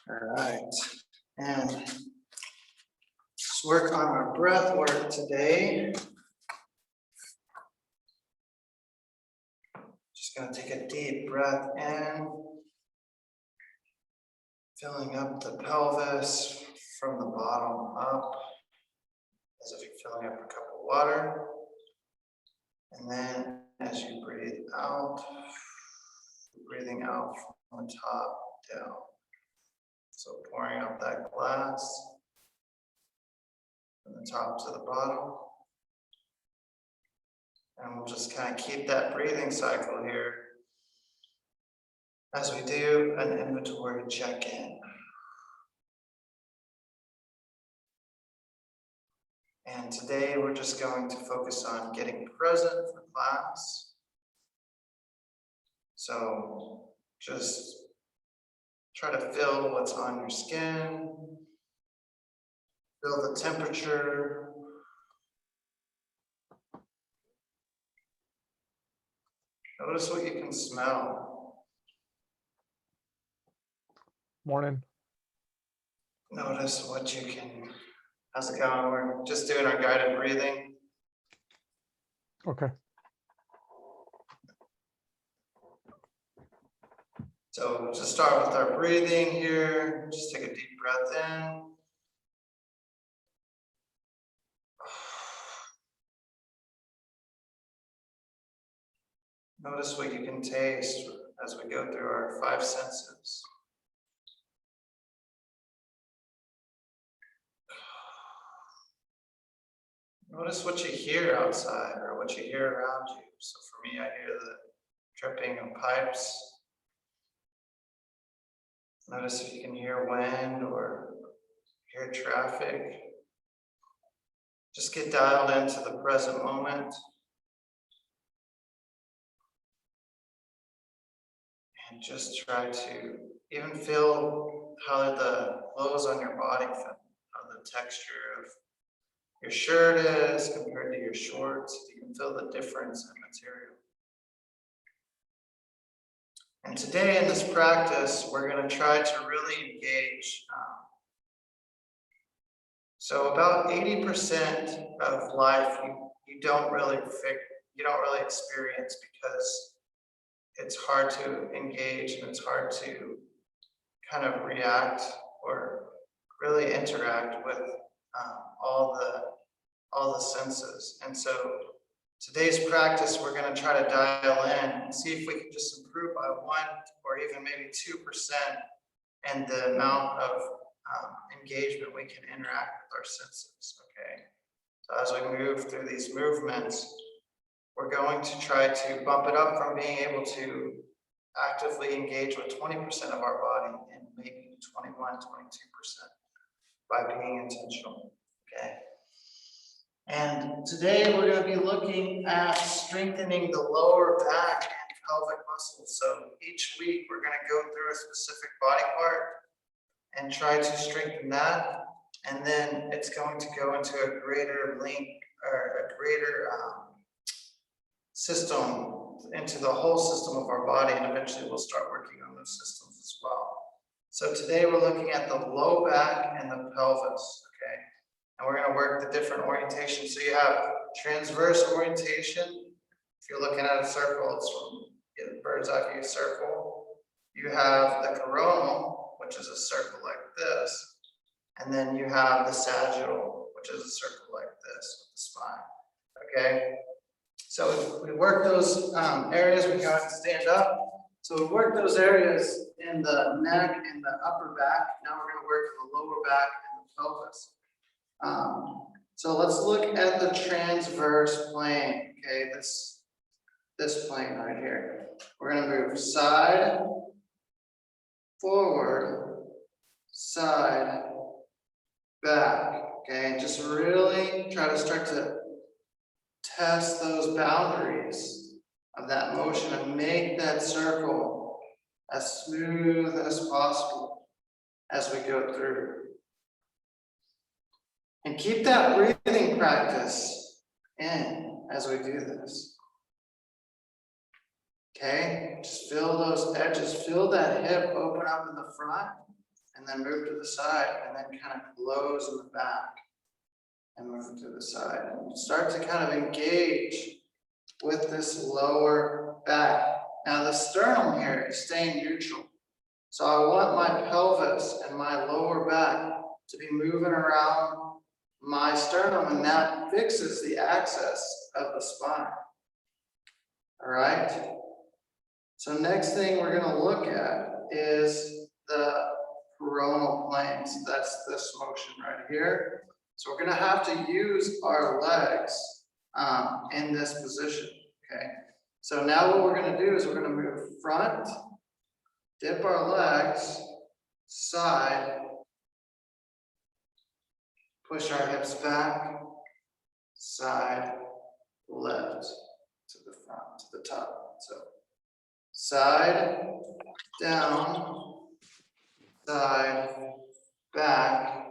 All right, and let's work on our breath work today. Just gonna take a deep breath in, filling up the pelvis from the bottom up, as if you're filling up a cup of water. And then as you breathe out, breathing out from the top down. So pouring out that glass from the top to the bottom. And we'll just kind of keep that breathing cycle here as we do an inventory check-in. And today we're just going to focus on getting present for class. So just try to feel what's on your skin, feel the temperature. Notice what you can smell. Morning. Notice what you can, how's it going? We're just doing our guided breathing. Okay. So just start with our breathing here. Just take a deep breath in. Notice what you can taste as we go through our 5 senses. Notice what you hear outside or what you hear around you. So for me, I hear the dripping of pipes. Notice if you can hear wind or hear traffic. Just get dialed into the present moment. And just try to even feel how the clothes on your body feel, how the texture of your shirt is compared to your shorts. You can feel the difference in material. And today in this practice, we're going to try to really engage. So about 80% of life you don't really experience because it's hard to engage and it's hard to kind of react or really interact with all the senses. And so today's practice, we're going to try to dial in and see if we can just improve by 1 or even maybe 2% in the amount of engagement we can interact with our senses. Okay. So as we move through these movements, we're going to try to bump it up from being able to actively engage with 20% of our body and maybe 21, 22% by being intentional, okay? And today we're going to be looking at strengthening the lower back and pelvic muscles. So each week we're going to go through a specific body part and try to strengthen that. And then it's going to go into a greater link or a greater system, into the whole system of our body, and eventually we'll start working on those systems as well. So today we're looking at the low back and the pelvis, okay? And we're going to work the different orientations. So you have transverse orientation. If you're looking at a circle, it's from a bird's eye view circle. You have the coronal, which is a circle like this, and then you have the sagittal, which is a circle like this with the spine, okay? So we work those areas, we got to stand up. So we work those areas in the neck and the upper back. Now we're going to work in the lower back and the pelvis. So let's look at the transverse plane. Okay, this plane right here. We're going to move side, forward, side, back. Okay, and just really try to start to test those boundaries of that motion and make that circle as smooth as possible as we go through. And keep that breathing practice in as we do this. Okay, just feel those edges, feel that hip open up in the front and then move to the side, and then kind of close in the back and move to the side. And start to kind of engage with this lower back. Now the sternum here is staying neutral. So I want my pelvis and my lower back to be moving around my sternum, and that fixes the axis of the spine. All right. So next thing we're going to look at is the coronal plane. So that's this motion right here. So we're going to have to use our legs in this position. Okay. So now what we're going to do is we're going to move front, dip our legs, side, push our hips back, side, left, to the front, to the top. So side, down, side, back,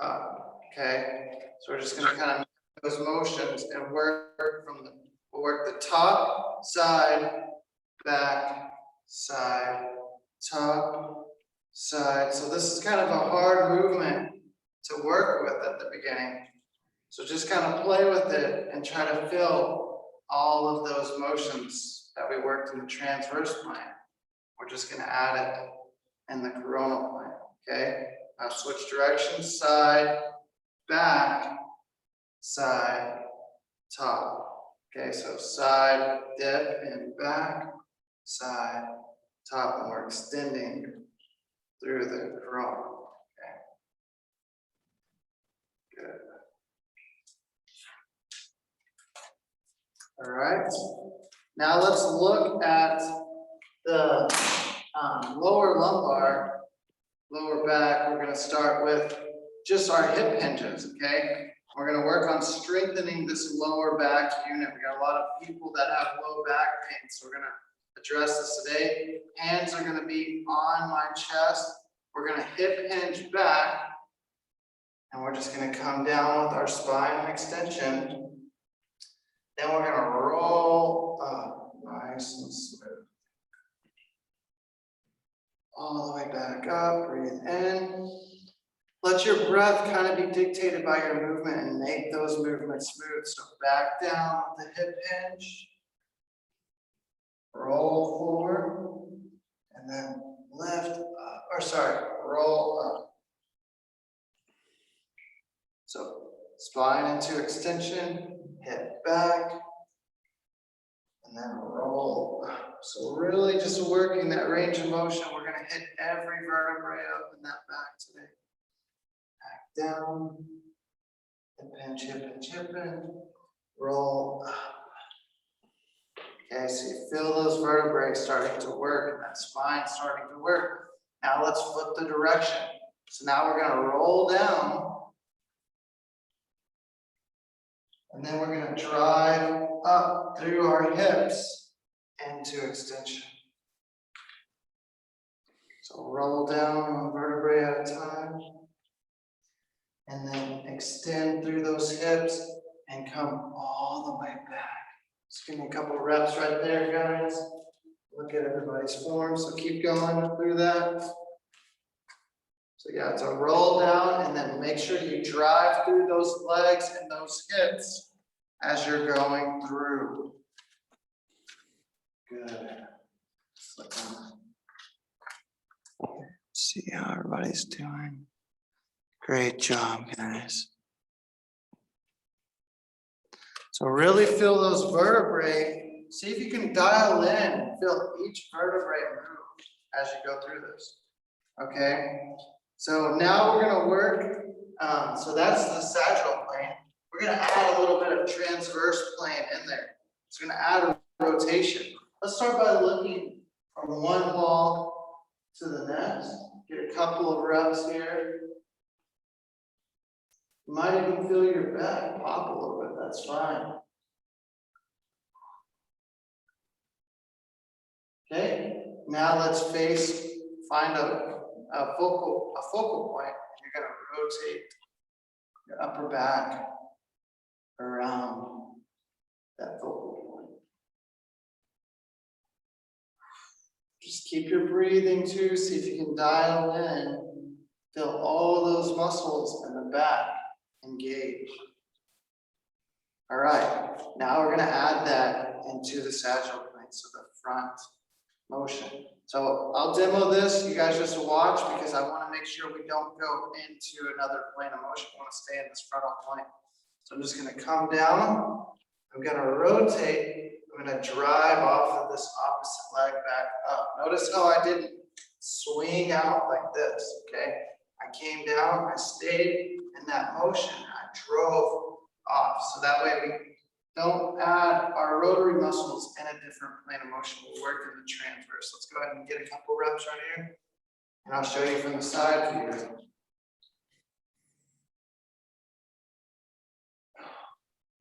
up. Okay. So we're just going to kind of make those motions and work from we'll work the top, side, back, side, top, side. So this is kind of a hard movement to work with at the beginning. So just kind of play with it and try to feel all of those motions that we worked in the transverse plane. We're just going to add it in the coronal plane. Okay. Now switch directions, side, back, side, top. Okay, so side, dip, and back, side, top, and we're extending through the coronal. Okay. Good. All right. Now let's look at the lower lumbar, lower back. We're going to start with just our hip hinges. Okay. We're going to work on strengthening this lower back unit. We got a lot of people that have low back pain, so we're going to address this today. Hands are going to be on my chest. We're going to hip hinge back, and we're just going to come down with our spine extension. Then we're going to roll up nice and smooth. All the way back up, breathe in. Let your breath kind of be dictated by your movement and make those movements smooth. So back down with the hip hinge. Roll forward. And then lift up, or sorry, roll up. So spine into extension, hip back, and then roll up. So really just working that range of motion. We're going to hit every vertebrae up in that back today. Down, hip hinge, roll up. Okay, so you feel those vertebrae starting to work and that spine starting to work. Now let's flip the direction. So now we're going to roll down, and then we're going to drive up through our hips into extension. So roll down one vertebrae at a time. And then extend through those hips and come all the way back. Just give me a couple of reps right there, guys. Look at everybody's form. So keep going through that. So yeah, it's a roll down, and then make sure you drive through those legs and those hips as you're going through. Good. Let's see how everybody's doing. Great job, guys. So really feel those vertebrae. See if you can dial in, feel each vertebrae move as you go through this. Okay. So now we're going to work. So that's the sagittal plane. We're going to add a little bit of transverse plane in there. It's going to add a rotation. Let's start by looking from one wall to the next. Get a couple of reps here. You might even feel your back pop a little bit, that's fine. Okay, now let's find a focal point. You're going to rotate your upper back around that focal point. Just keep your breathing too, see if you can dial in, feel all those muscles in the back engage. All right, now we're gonna add that into the sagittal plane, so the front motion. So I'll demo this, you guys just watch, because I wanna make sure we don't go into another plane of motion. We wanna stay in this frontal plane. So I'm just gonna come down, I'm gonna rotate, I'm gonna drive off of this opposite leg back up. Notice how I didn't swing out like this, okay? I came down, I stayed in that motion, I drove off. So that way we don't add our rotary muscles in a different plane of motion. We'll work in the transverse. Let's go ahead and get a couple reps right here. And I'll show you from the side view.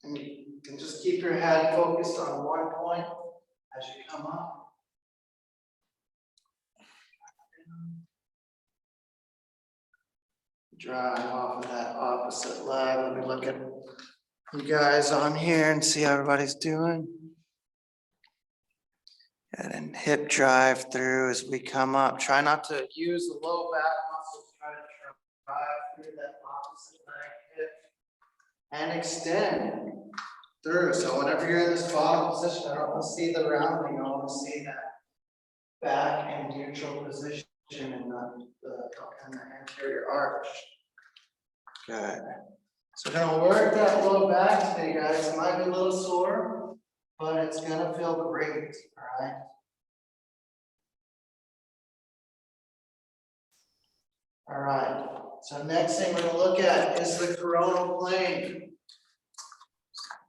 And you can just keep your head focused on one point as you come up. Drive off of that opposite leg. Let me look at you guys on here and see how everybody's doing. And hip drive through as we come up. Try not to use the low back muscles. Try to drive through that opposite leg hip and extend through. So whenever you're in this bottom position, I don't want to see the rounding. I want to see that back and neutral position in the anterior arch. Good. So we're gonna work that low back today, guys. It might be a little sore, but it's gonna feel great, all right? All right, so next thing we're gonna look at is the coronal plane.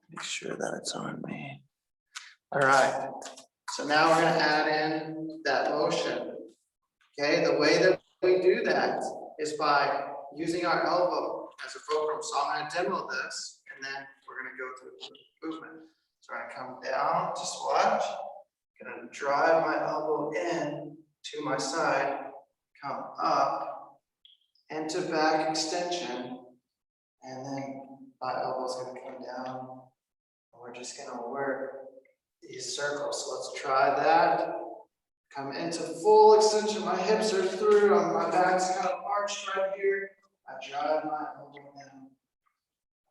Make sure that it's on me. All right, so now we're gonna add in that motion. Okay, the way that we do that is by using our elbow as a fulcrum. So I'm going to demo this, and then we're going to go through the movement. So I'm going to come down, just watch. I'm going to drive my elbow in to my side, come up, into back extension, and then my elbow's going to come down. And we're just going to work these circles. So let's try that. Come into full extension. My hips are through. My back's kind of arched right here. I drive my elbow down.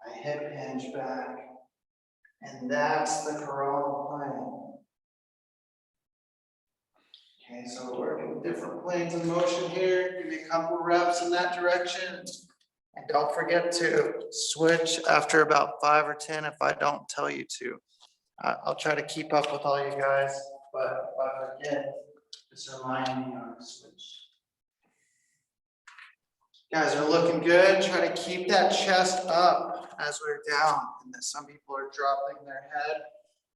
I hip hinge back. And that's the coronal plane. Okay, so we're working different planes of motion here. Give me a couple reps in that direction. And don't forget to switch after about 5 or 10 if I don't tell you to. I'll try to keep up with all you guys, but if I forget, just remind me on the switch. Guys are looking good. Try to keep that chest up as we're down. And then some people are dropping their head.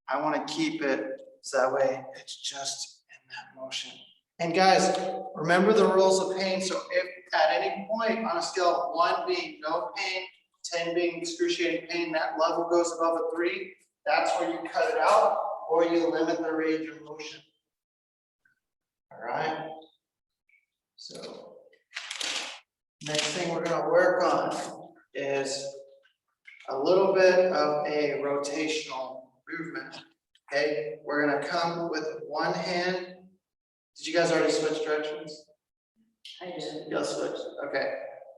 I want to keep it so that way it's just in that motion. And guys, remember the rules of pain. So if at any point on a scale of 1 being no pain, 10 being excruciating pain, that level goes above a 3, that's where you cut it out or you limit the range of motion. All right. So next thing we're going to work on is a little bit of a rotational movement. Okay, we're going to come with one hand. Did you guys already switch directions? I did. You'll switch. Okay.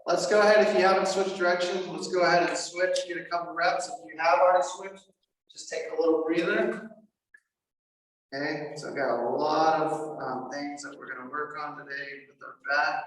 Let's go ahead. If you haven't switched directions, let's go ahead and switch. Get a couple reps. If you have already switched, just take a little breather. Okay, so I've got a lot of things that we're going to work on today with our back.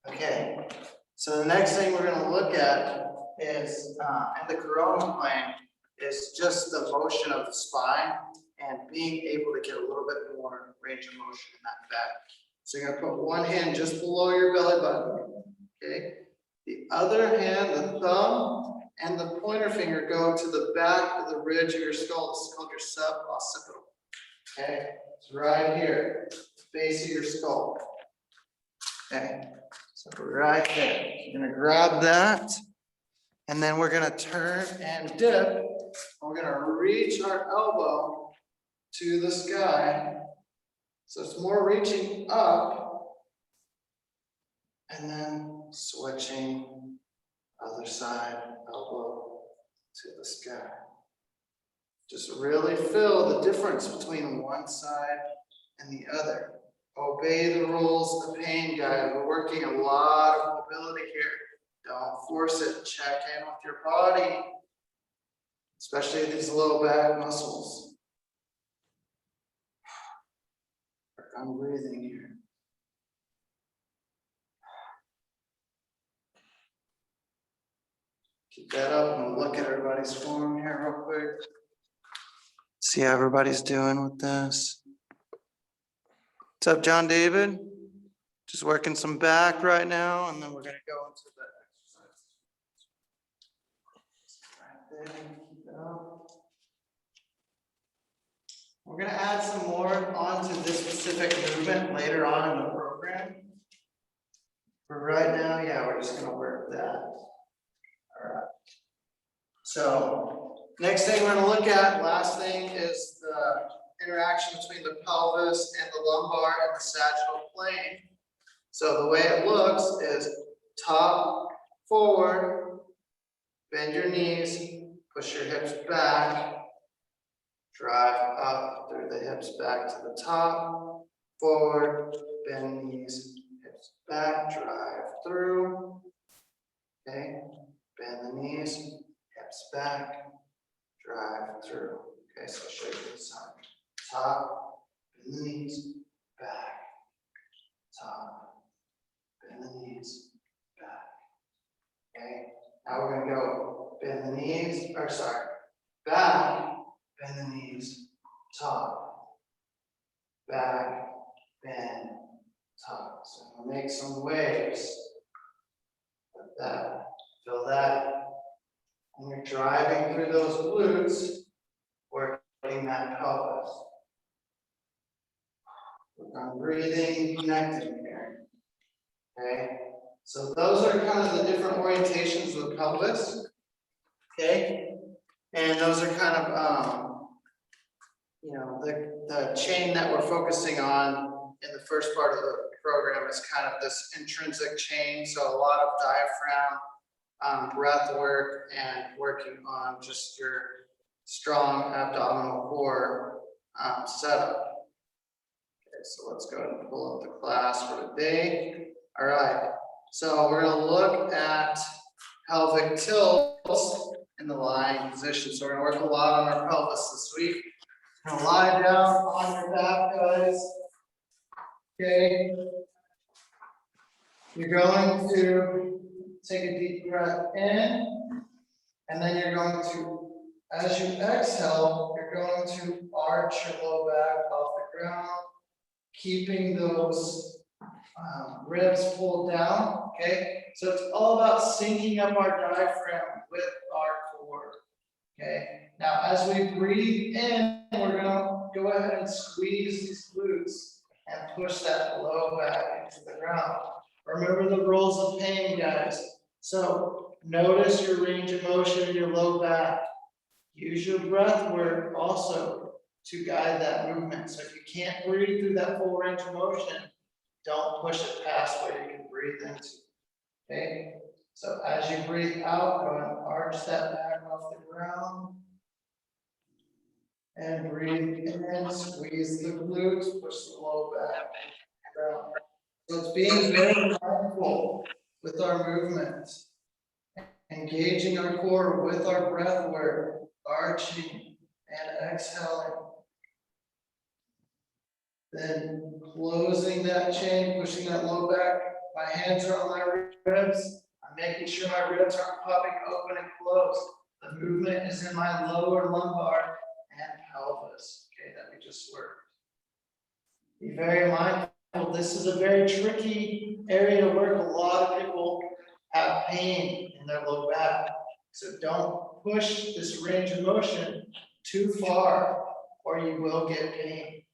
Okay, so the next thing we're going to look at is in the coronal plane is just the motion of the spine and being able to get a little bit more range of motion in that back. So you're going to put one hand just below your belly button. Okay. The other hand, the thumb and the pointer finger go to the back of the ridge of your skull. This is called your suboccipital. Okay, it's right here, base of your skull. Okay, so right there. You're gonna grab that, and then we're gonna turn and dip. We're gonna reach our elbow to the sky. So it's more reaching up, and then switching other side, elbow to the sky. Just really feel the difference between one side and the other. Obey the rules of the pain guide. We're working a lot of mobility here. Don't force it. Check in with your body, especially these low back muscles. Work on breathing here. Keep that up and we'll look at everybody's form here real quick. See how everybody's doing with this. What's up, John David? Just working some back right now, and then we're gonna go into the exercise. Right there, keep it up. We're gonna add some more onto this specific movement later on in the program. For right now, yeah, we're just gonna work that. All right. So next thing we're gonna look at, last thing, is the interaction between the pelvis and the lumbar and the sagittal plane. So the way it looks is top forward, bend your knees, push your hips back, drive up through the hips back to the top, forward, bend knees, hips back, drive through. Okay, bend the knees, hips back, drive through. Okay, so I'll show you this side. Top, bend the knees, back, top, bend the knees, back. Okay, now we're gonna go bend the knees, back, bend the knees, top, back, bend, top. So we'll make some waves like that. Feel that. And you're driving through those glutes, working that pelvis. Work on breathing, connecting here. Okay, so those are kind of the different orientations of the pelvis. Okay, and those are kind of the chain that we're focusing on in the first part of the program is kind of this intrinsic chain. So a lot of diaphragm, breath work, and working on just your strong abdominal core setup. Okay, so let's go ahead and pull up the class for today. All right, so we're going to look at pelvic tilts in the lying position. So we're going to work a lot on our pelvis this week. We're going to lie down on your back, guys. Okay. You're going to take a deep breath in, and then you're going to, as you exhale, you're going to arch your low back off the ground, keeping those ribs pulled down. Okay, so it's all about syncing up our diaphragm with our core. Okay, now as we breathe in, we're going to go ahead and squeeze these glutes and push that low back into the ground. Remember the rules of pain, guys. So notice your range of motion in your low back. Use your breath work also to guide that movement. So if you can't breathe through that full range of motion, don't push it past where you can breathe into. Okay? So as you breathe out, go and arch that back off the ground. And breathe in, squeeze the glutes, push the low back down. So it's being very mindful with our movements, engaging our core with our breath work, arching and exhaling. Then closing that chain, pushing that low back. My hands are on my ribs. I'm making sure my ribs aren't popping open and closed. The movement is in my lower lumbar and pelvis, okay, that we just worked. Be very mindful. This is a very tricky area to work. A lot of people have pain in their low back. So don't push this range of motion too far or you will get pain.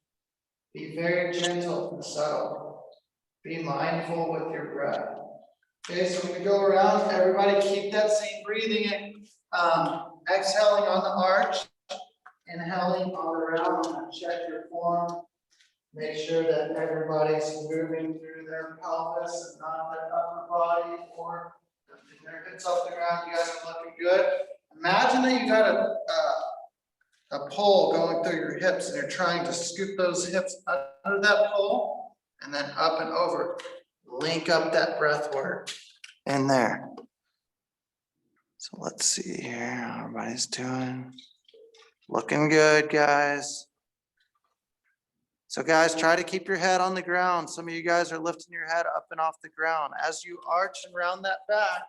Be very gentle and subtle. Be mindful with your breath. Okay, so when we go around, everybody keep that same breathing in. Exhaling on the arch, inhaling on the round. Check your form. Make sure that everybody's moving through their pelvis and not their upper body or lifting their hips off the ground. You guys are looking good. Imagine that you got a pole going through your hips and you're trying to scoop those hips under that pole and then up and over. Link up that breath work in there. So let's see here how everybody's doing. Looking good, guys. So guys, try to keep your head on the ground. Some of you guys are lifting your head up and off the ground. As you arch and round that back,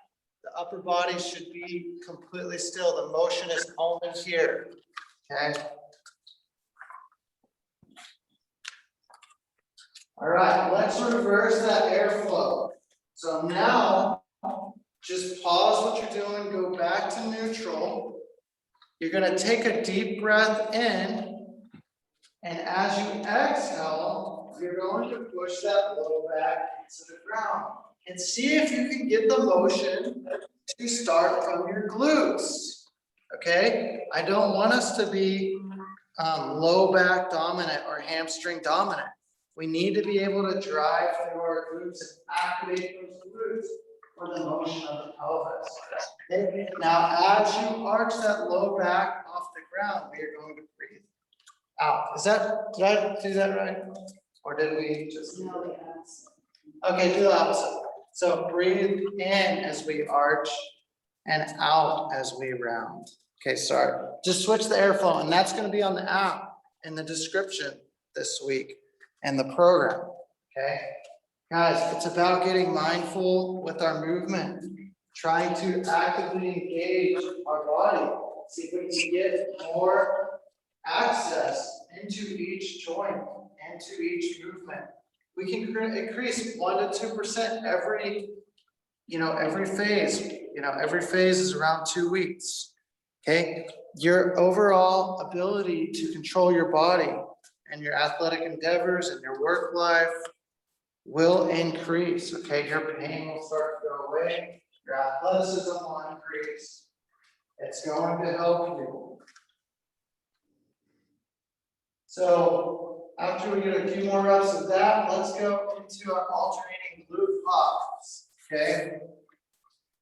the upper body should be completely still. The motion is only here, okay? All right, let's reverse that airflow. So now, just pause what you're doing, go back to neutral. You're gonna take a deep breath in, and as you exhale, you're going to push that low back into the ground. And see if you can get the motion to start from your glutes, okay? I don't want us to be low back dominant or hamstring dominant. We need to be able to drive through our glutes and activate those glutes for the motion of the pelvis. Okay? Now, as you arch that low back off the ground, we are going to breathe out. Did I do that right? Or did we just? No, yes. Okay, do the opposite. So breathe in as we arch and out as we round. Okay, sorry. Just switch the airflow, and that's going to be on the app in the description this week and the program. Okay, guys, it's about getting mindful with our movement, trying to actively engage our body, see if we can get more access into each joint, into each movement. We can increase 1 to 2% every phase. Every phase is around 2 weeks. Okay, your overall ability to control your body and your athletic endeavors and your work life will increase. Okay, your pain will start to go away. Your athleticism will increase. It's going to help you. So after we get a few more reps of that, let's go into our alternating glute hops. Okay.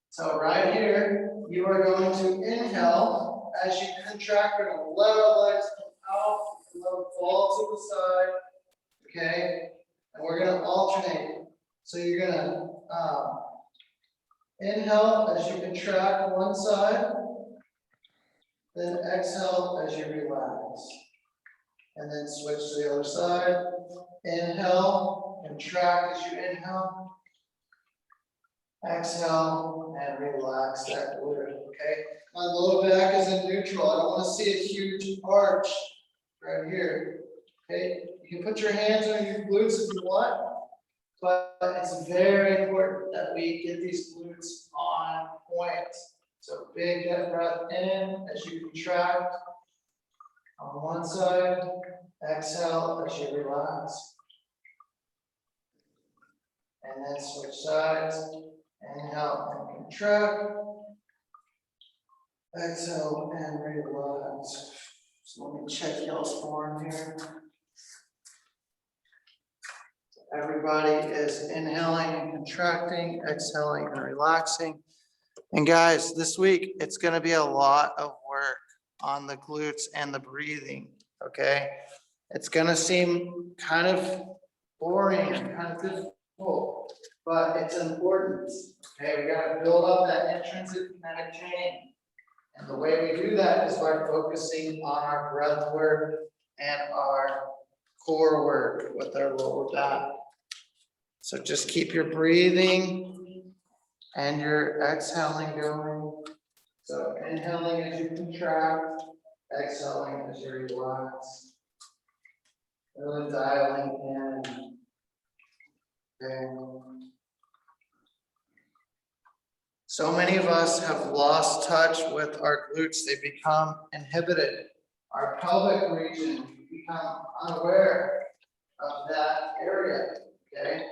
So right here, you are going to inhale as you contract. You're going to let our legs come out, let them fall to the side. Okay. And we're going to alternate. So you're going to inhale as you contract one side, then exhale as you relax. And then switch to the other side. Inhale, contract as you inhale. Exhale and relax that glute. Okay. My low back is in neutral. I don't want to see a huge arch right here. Okay. You can put your hands on your glutes if you want, but it's very important that we get these glutes on point. So big deep breath in as you contract on one side. Exhale as you relax. And then switch sides. Inhale and contract. Exhale and relax. So let me check y'all's form here. Everybody is inhaling and contracting, exhaling and relaxing. And guys, this week, it's going to be a lot of work on the glutes and the breathing, okay? It's going to seem kind of boring and kind of difficult, but it's important, okay? We got to build up that intrinsic kinetic chain. And the way we do that is by focusing on our breath work and our core work with our lower back. So just keep your breathing and your exhaling going. So inhaling as you contract, exhaling as you relax. Really dialing in. Okay. So many of us have lost touch with our glutes. They become inhibited. Our pelvic region become unaware of that area, okay?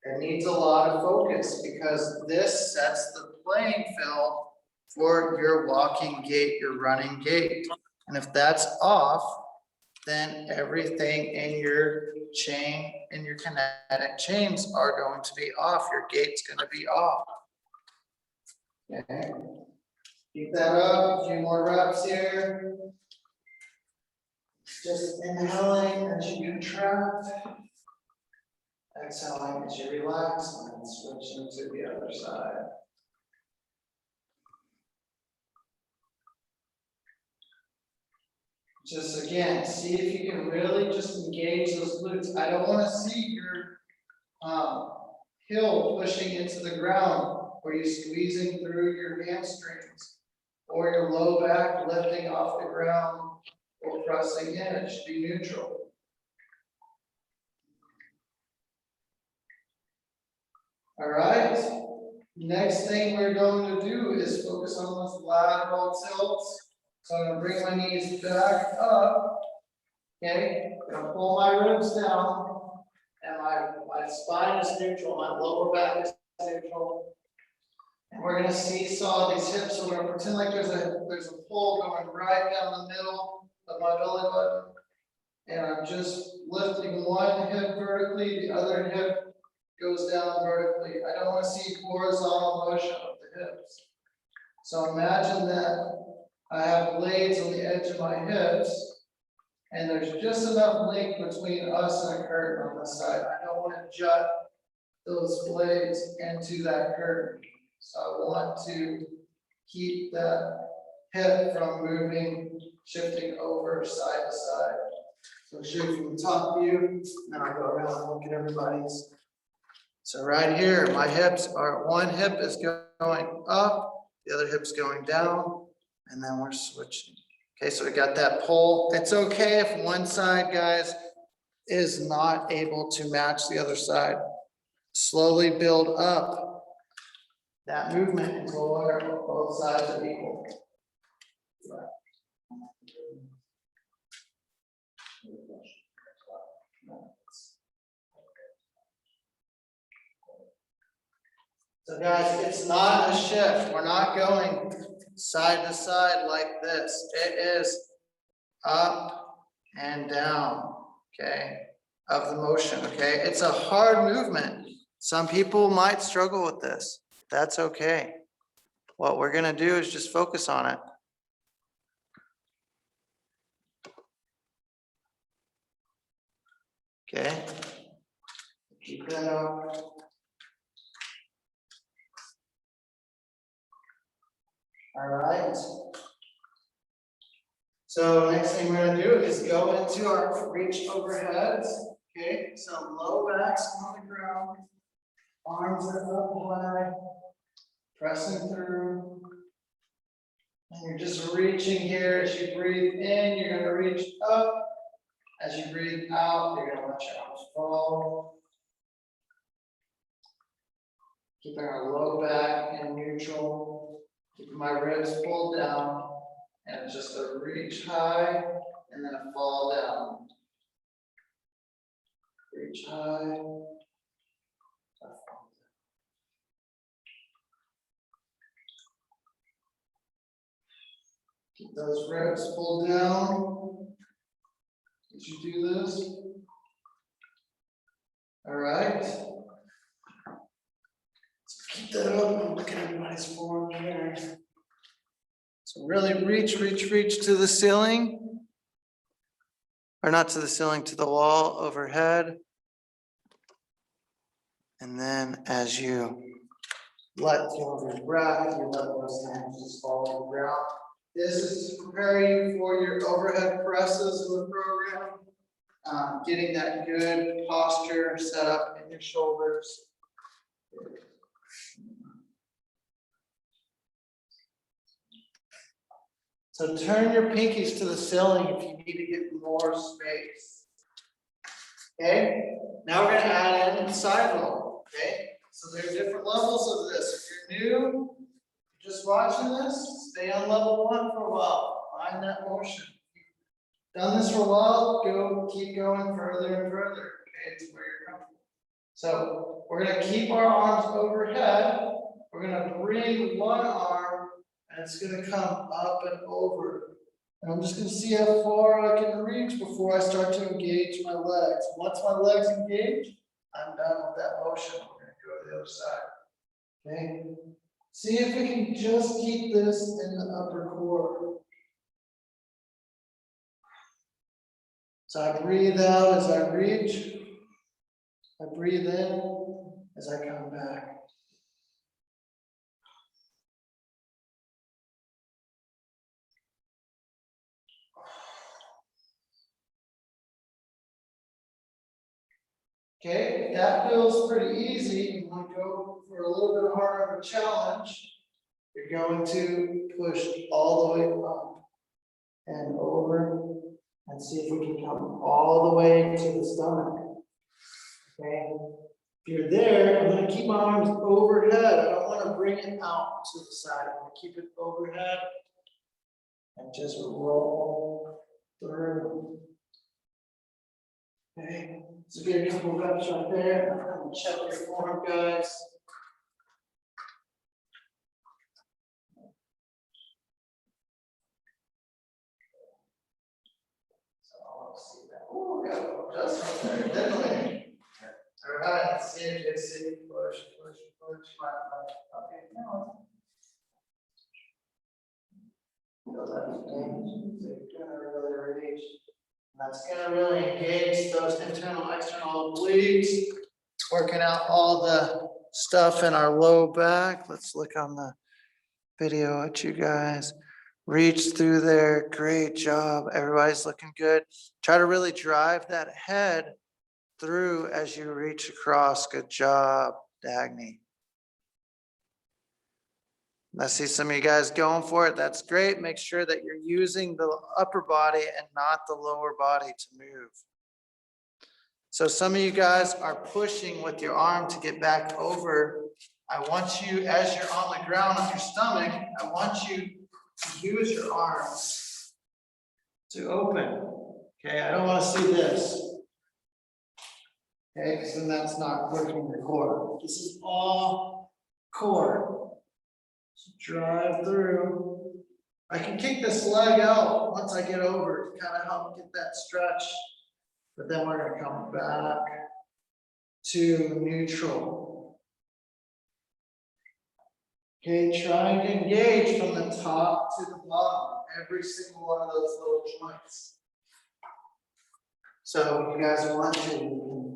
It needs a lot of focus because this sets the playing field for your walking gait, your running gait. And if that's off, then everything in your chain, in your kinetic chains are going to be off. Your gait's going to be off. Okay. Keep that up, a few more reps here. Just inhaling as you contract. Exhaling as you relax, and then switching to the other side. Just again, see if you can really just engage those glutes. I don't want to see your heel pushing into the ground, or you squeezing through your hamstrings, or your low back lifting off the ground, or pressing in. It should be neutral. All right. Next thing we're going to do is focus on those lateral tilts. So I'm going to bring my knees back up. Okay, I'm going to pull my ribs down, and my spine is neutral, my lower back is neutral. And we're going to seesaw these hips. So we're going to pretend like there's a pull going right down the middle of my belly button. And I'm just lifting one hip vertically, the other hip goes down vertically. I don't want to see horizontal motion of the hips. So imagine that I have blades on the edge of my hips, and there's just enough length between us and a curtain on this side. I don't want to jut those blades into that curtain. So I want to keep that hip from moving, shifting over side to side. So shoot from the top view, now I go around and look at everybody's. So right here, my hips are, one hip is going up, the other hip's going down, and then we're switching. Okay, so we got that pull. It's okay if one side, guys, is not able to match the other side. Slowly build up that movement until both sides are equal. So guys, it's not a shift. We're not going side to side like this. It is up and down, okay, of the motion, okay? It's a hard movement. Some people might struggle with this. That's okay. What we're gonna do is just focus on it. Okay, keep that up. All right. So next thing we're gonna do is go into our reach overheads. Okay, so low backs on the ground, arms are up high, pressing through. And you're just reaching here. As you breathe in, you're gonna reach up. As you breathe out, you're gonna let your arms fall. Keeping our low back in neutral. Keeping my ribs pulled down. And just a reach high and then a fall down. Reach high. Keep those ribs pulled down as you do this. All right. So keep that up and look at everybody's form here. So really reach to the ceiling. Or not to the ceiling, to the wall overhead. And then as you let go of your breath, you let those hands just fall to the ground. This is to prepare you for your overhead presses in the program. Getting that good posture set up in your shoulders. So turn your pinkies to the ceiling if you need to get more space. Okay, now we're going to add in side roll. Okay, so there are different levels of this. If you're new, just watching this, stay on level 1 for a while. Find that motion. Done this for a while, keep going further and further. Okay, to where you're comfortable. So we're going to keep our arms overhead. We're going to bring one arm, and it's going to come up and over. And I'm just going to see how far I can reach before I start to engage my legs. Once my legs engage, I'm done with that motion. We're going to go to the other side. Okay. See if we can just keep this in the upper core. So I breathe out as I reach. I breathe in as I come back. Okay, if that feels pretty easy, you want to go for a little bit harder of a challenge. You're going to push all the way up and over and see if we can come all the way to the stomach. Okay, if you're there, I'm going to keep my arms overhead. I don't want to bring it out to the side. I want to keep it overhead and just roll through. Okay, so get a couple reps right there. I'm going to check your form, guys. So I'll see that. Oh, we got a little adjustment there, didn't we? All right, see if you see, push. Okay, now. Feel that engage. So you're gonna really reach. That's gonna really engage those internal, external obliques. It's working out all the stuff in our low back. Let's look on the video at you guys. Reach through there. Great job. Everybody's looking good. Try to really drive that head through as you reach across. Good job, Dagny. I see some of you guys going for it. That's great. Make sure that you're using the upper body and not the lower body to move. So some of you guys are pushing with your arm to get back over. I want you, as you're on the ground on your stomach, I want you to use your arms to open. Okay, I don't want to see this. Okay, because then that's not working the core. This is all core. So drive through. I can kick this leg out once I get over to kind of help get that stretch. But then we're going to come back to neutral. Okay, trying to engage from the top to the bottom, every single one of those little joints. So you guys want to, you can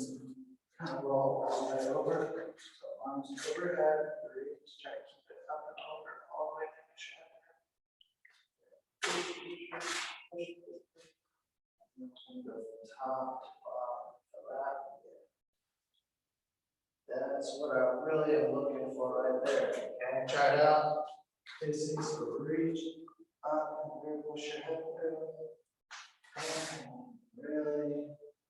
kind of roll all the way over. So arms overhead, reach, try to keep it up and over, all the way to the shoulder. And then go from top to bottom, to that. That's what I really am looking for right there. Okay, try it out. This is for reach up and really push your head through. And really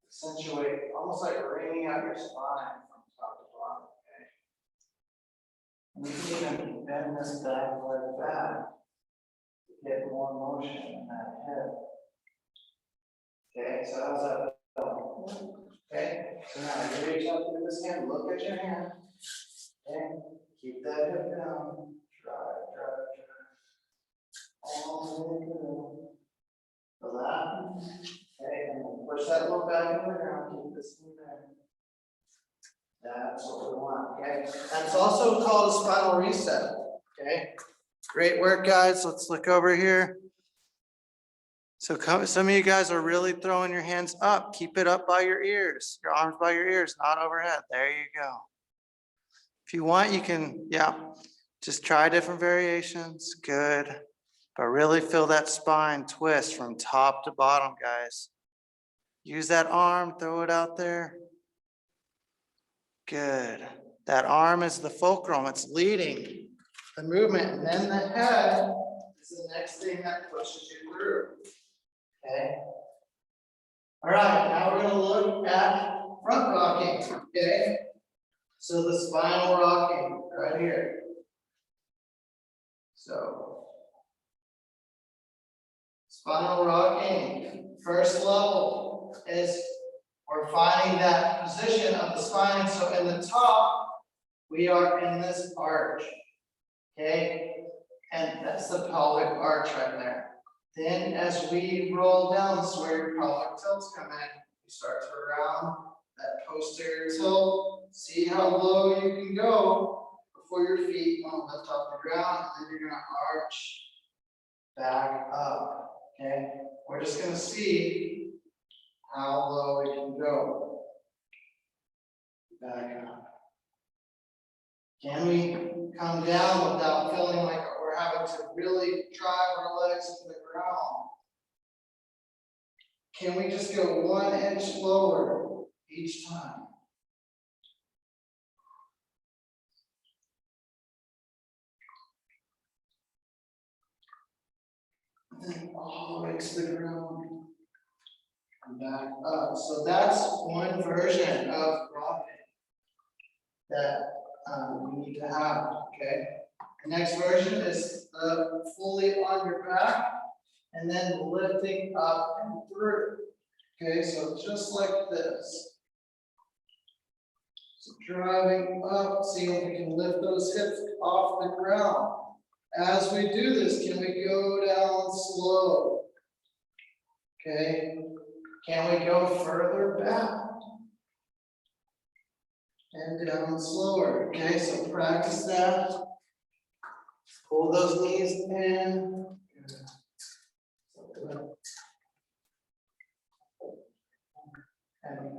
accentuate, almost like wringing out your spine from top to bottom. Okay. And we can even bend this back leg back to get more motion in that head. Okay, so how's that feel? Okay, so now you reach up through this hand, look at your hand. Okay, keep that hip down. Drive. All the way through. Feel that? Okay, and then push that look back in the ground, keep this in there. That's what we want, okay? That's also called a spinal reset, okay? Great work, guys. Let's look over here. So some of you guys are really throwing your hands up. Keep it up by your ears, your arms by your ears, not overhead. There you go. If you want, you can, just try different variations. Good. But really feel that spine twist from top to bottom, guys. Use that arm, throw it out there. Good. That arm is the fulcrum. It's leading the movement. And then the head is the next thing that pushes you through. Okay. All right, now we're going to look at front rocking. Okay. So the spinal rocking right here. So spinal rocking, first level is we're finding that position of the spine. So in the top, we are in this arch. Okay. And that's the pelvic arch right there. Then as we roll down, this is where your pelvic tilts come in. You start to round that posterior tilt. See how low you can go before your feet, you want to lift off the ground, and then you're going to arch back up. Okay, we're just going to see how low we can go. Back up. Can we come down without feeling like we're having to really drive our legs into the ground? Can we just go 1 inch lower each time? And then all the way to the ground and back up. So that's one version of rocking that we need to have, okay? The next version is fully on your back and then lifting up and through. Okay, so just like this. So driving up, seeing if we can lift those hips off the ground. As we do this, can we go down slow? Okay, can we go further back? And down slower. Okay, so practice that. Pull those knees in. And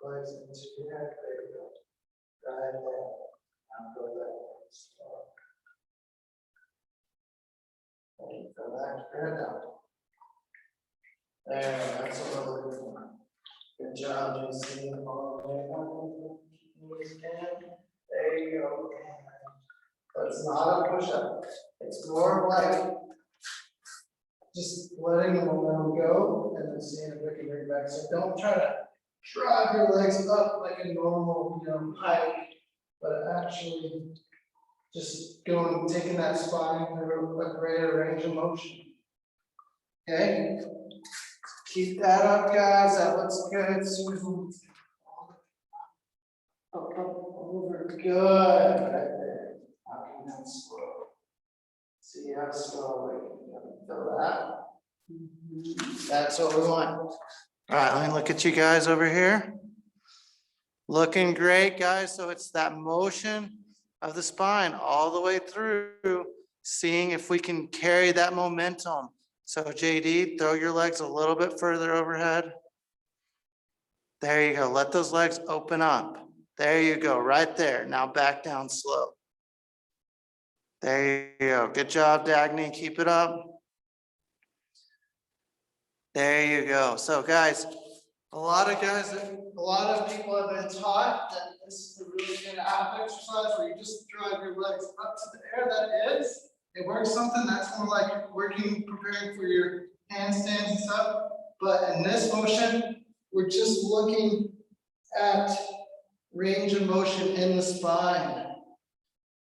legs into your head. There you go. Right there. Now go back. Go back. Your head down. There, that's what we're looking for. Good job, JC. All the way up. Knees in. There you go. That's not a push-up. It's more like just letting the momentum go and then seeing if we can bring it back. So don't try to drive your legs up like a normal, hike, but actually just going, taking that spine through a greater range of motion. Okay? Keep that up, guys. That looks good. Over. Good. Right there. Knocking that slow. See how slow we can feel that. That's what we want. All right, let me look at you guys over here. Looking great, guys. So it's that motion of the spine all the way through, seeing if we can carry that momentum. So JD, throw your legs a little bit further overhead. There you go. Let those legs open up. There you go, right there. Now back down slow. There you go. Good job, Dagny. Keep it up. There you go. So guys, a lot of people have been taught that this is a really good ab exercise where you just drive your legs up to the air. That is, it works something that's more like working, preparing for your handstands and stuff. But in this motion, we're just looking at range of motion in the spine.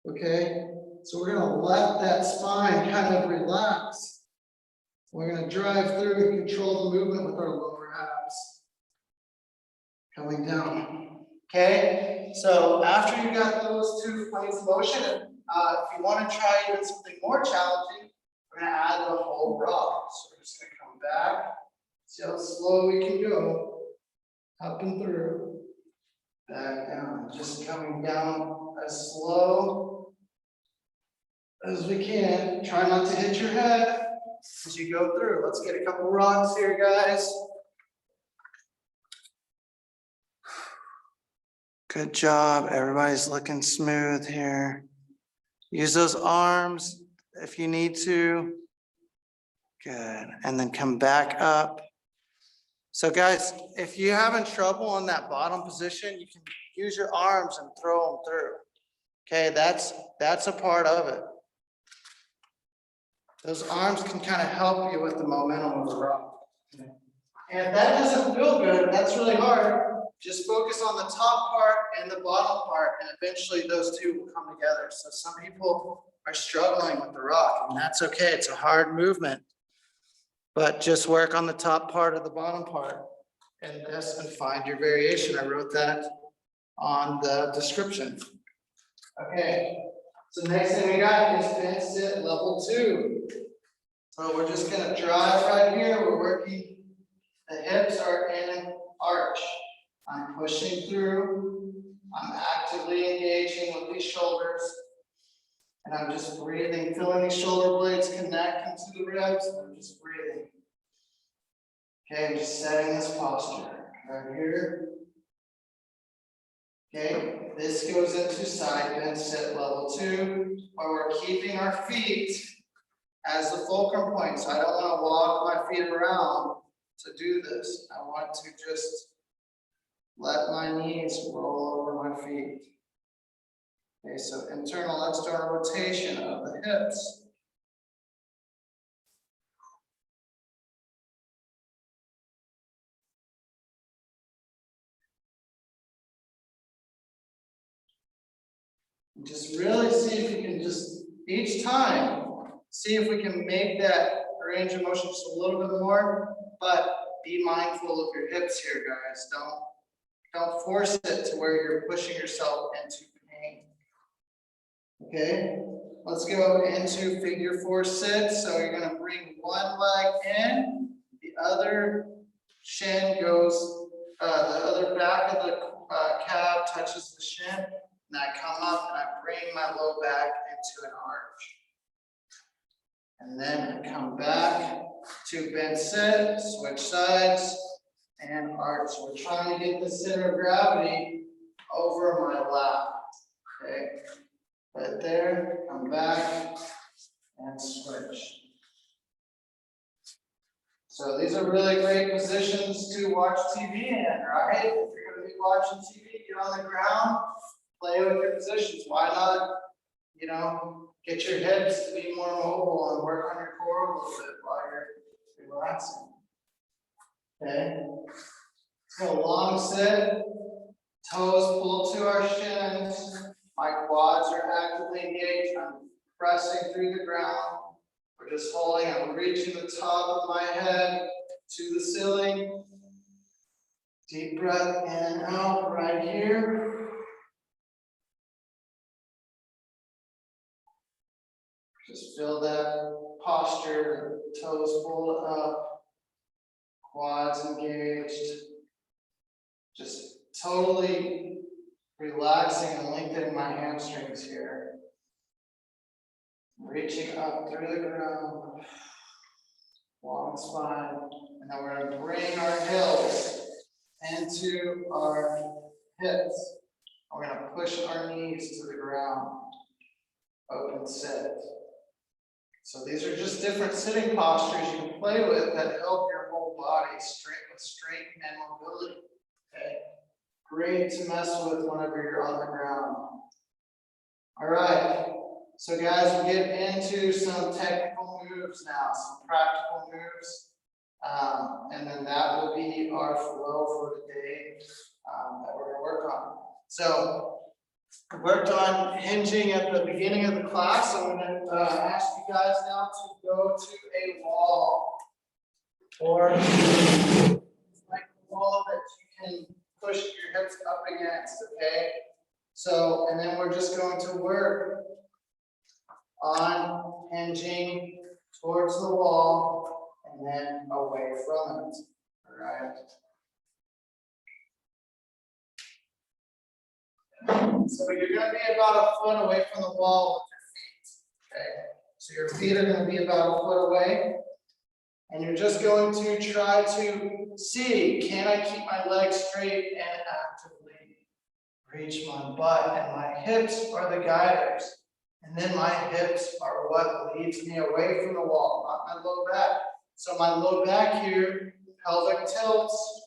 Okay, so we're gonna let that spine kind of relax. We're gonna drive through and control the movement with our lower abs. Coming down. Okay, so after you got those two planes of motion, if you want to try even something more challenging, we're gonna add the whole rock. So we're just gonna come back, see how slow we can go, up and through, back down, just coming down as slow as we can. Try not to hit your head as you go through. Let's get a couple rocks here, guys. Good job. Everybody's looking smooth here. Use those arms if you need to. Good. And then come back up. So guys, if you're having trouble in that bottom position, you can use your arms and throw them through. Okay, that's a part of it. Those arms can kind of help you with the momentum of the rock. And if that doesn't feel good, that's really hard, just focus on the top part and the bottom part, and eventually those two will come together. So some people are struggling with the rock, and that's okay. It's a hard movement, but just work on the top part of the bottom part and this and find your variation. I wrote that on the description. Okay, so next thing we got is bench sit level 2. So we're just gonna drive right here. We're working, the hips are in arch. I'm pushing through. I'm actively engaging with these shoulders. And I'm just breathing, feeling these shoulder blades connect into the ribs, and I'm just breathing. Okay, I'm just setting this posture right here. Okay, this goes into side bend sit level 2, where we're keeping our feet as the fulcrum point. So I don't want to walk my feet around to do this. I want to just let my knees roll over my feet. Okay, so internal, external rotation of the hips. Just really see if you can just, each time, see if we can make that range of motion just a little bit more, but be mindful of your hips here, guys. Don't force it to where you're pushing yourself into pain. Okay, let's go into figure 4 sit. So you're gonna bring one leg in, the other shin goes, the other back of the calf touches the shin. And I come up and I bring my low back into an arch. And then I come back to bend sit, switch sides, and arch. So we're trying to get the center of gravity over my lap. Okay, right there, come back and switch. So these are really great positions to watch TV in, right? If you're going to be watching TV, get on the ground. Play with your positions. Why not, get your hips to be more mobile and work on your core a little bit while you're relaxing. Okay. So long sit, toes pull to our shins. My quads are actively engaged. I'm pressing through the ground. We're just holding. I'm reaching the top of my head to the ceiling. Deep breath in and out right here. Just feel that posture, toes pulled up, quads engaged. Just totally relaxing and lengthening my hamstrings here. Reaching up through the ground, long spine, and then we're going to bring our heels into our hips. We're going to push our knees to the ground. Open sit. So these are just different sitting postures you can play with that help your whole body strength and mobility. Okay, great to mess with whenever you're on the ground. All right, so guys, we get into some technical moves now, some practical moves, and then that will be our flow for the day that we're going to work on. So we worked on hinging at the beginning of the class. I'm going to ask you guys now to go to a wall, or like a wall that you can push your hips up against, okay? So, and then we're just going to work on hinging towards the wall and then away from it, all right? So you're going to be about a foot away from the wall with your feet, okay? So your feet are going to be about a foot away. And you're just going to try to see, can I keep my legs straight and actively reach my butt? And my hips are the guiders. And then my hips are what leads me away from the wall, not my low back. So my low back here, pelvic tilts.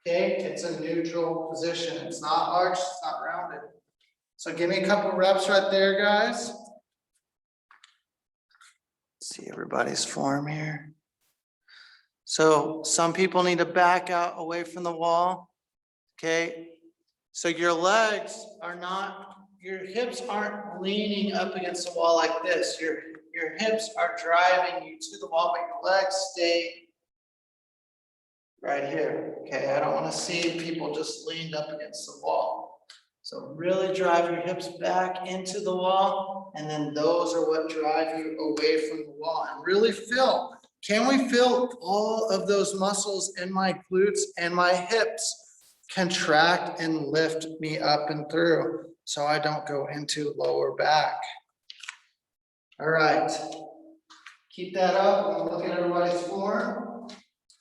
Okay, it's a neutral position. It's not arched, it's not rounded. So give me a couple reps right there, guys. See everybody's form here. So some people need to back out away from the wall. Okay, so your legs are not, your hips aren't leaning up against the wall like this. Your hips are driving you to the wall, but your legs stay right here. Okay, I don't want to see people just leaned up against the wall. So really drive your hips back into the wall, and then those are what drive you away from the wall. And really feel, can we feel all of those muscles in my glutes and my hips contract and lift me up and through so I don't go into lower back? All right. Keep that up. I'm gonna look at everybody's form.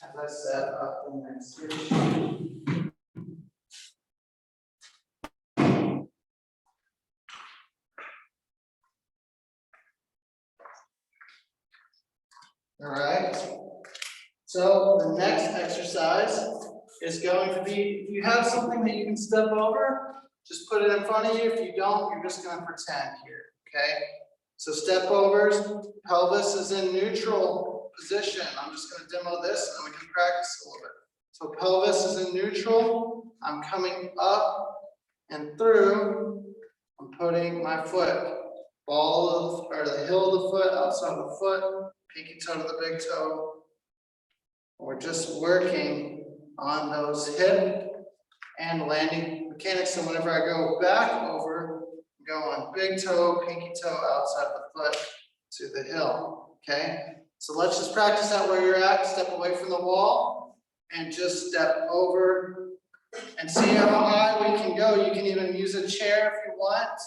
As I said, up in that switch. All right. So the next exercise is going to be, if you have something that you can step over, just put it in front of you. If you don't, you're just going to pretend here, okay? So step overs, pelvis is in neutral position. I'm just going to demo this and we can practice a little bit. So pelvis is in neutral. I'm coming up and through. I'm putting my foot, ball of, or the heel of the foot, outside of the foot, pinky toe to the big toe. We're just working on those hip and landing mechanics. So whenever I go back over, go on big toe, pinky toe, outside the foot to the heel, okay? So let's just practice that where you're at. Step away from the wall and just step over and see how high we can go. You can even use a chair if you want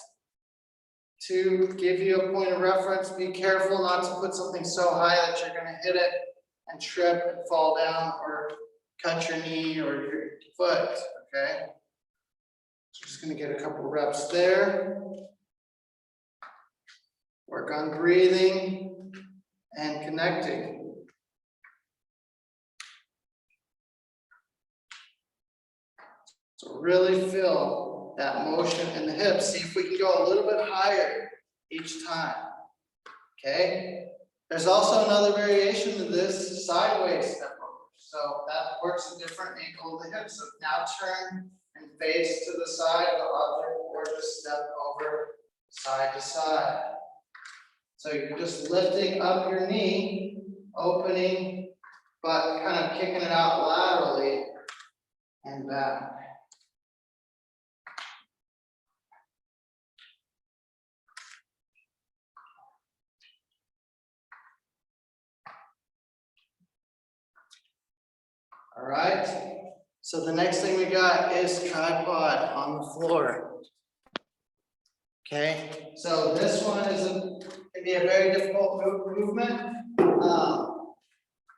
to give you a point of reference. Be careful not to put something so high that you're going to hit it and trip and fall down or cut your knee or your foot, okay? So just going to get a couple reps there. Work on breathing and connecting. So really feel that motion in the hips. See if we can go a little bit higher each time, okay? There's also another variation to this, sideways step over. So that works a different angle of the hip. So now turn and face to the side of the other, or just step over side to side. So you're just lifting up your knee, opening, but kind of kicking it out laterally and back. All right, so the next thing we got is tripod on the floor. Okay, so this one can be a very difficult movement. I'm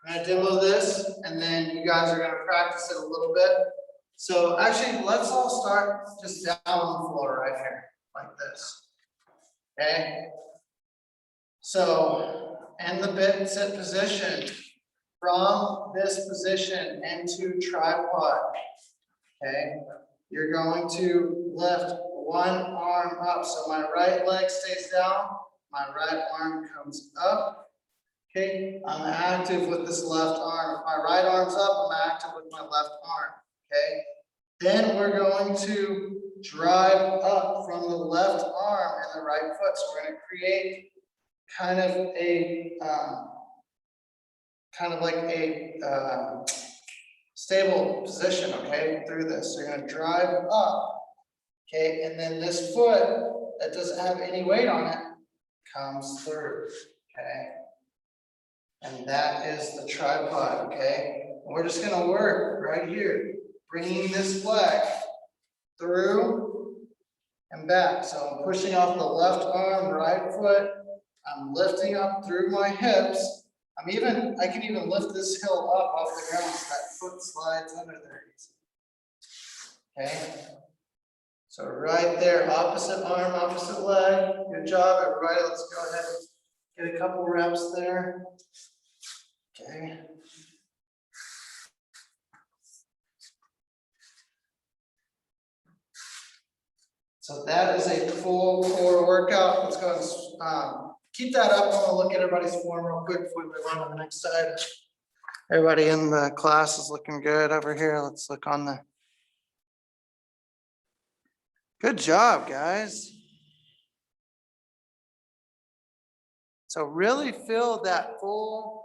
gonna demo this and then you guys are gonna practice it a little bit. So actually, let's all start just down on the floor right here, like this. Okay, so in the bit sit position. From this position into tripod, okay, you're going to lift one arm up. So my right leg stays down, my right arm comes up. Okay, I'm active with this left arm. If my right arm's up, I'm active with my left arm. Okay, then we're going to drive up from the left arm and the right foot. So we're going to create kind of like a stable position, okay, through this. So you're going to drive up, okay, and then this foot that doesn't have any weight on it comes through, okay, and that is the tripod, okay. And we're just going to work right here, bringing this leg through and back. So I'm pushing off the left arm, right foot. I'm lifting up through my hips. I can even lift this heel up off the ground so that foot slides under there. Okay. So right there, opposite arm, opposite leg. Good job, everybody. Let's go ahead and get a couple reps there. Okay. So that is a full core workout. Let's go and keep that up. I want to look at everybody's form real quick before we move on to the next side. Everybody in the class is looking good over here. Let's look on the. Good job, guys. So really feel that full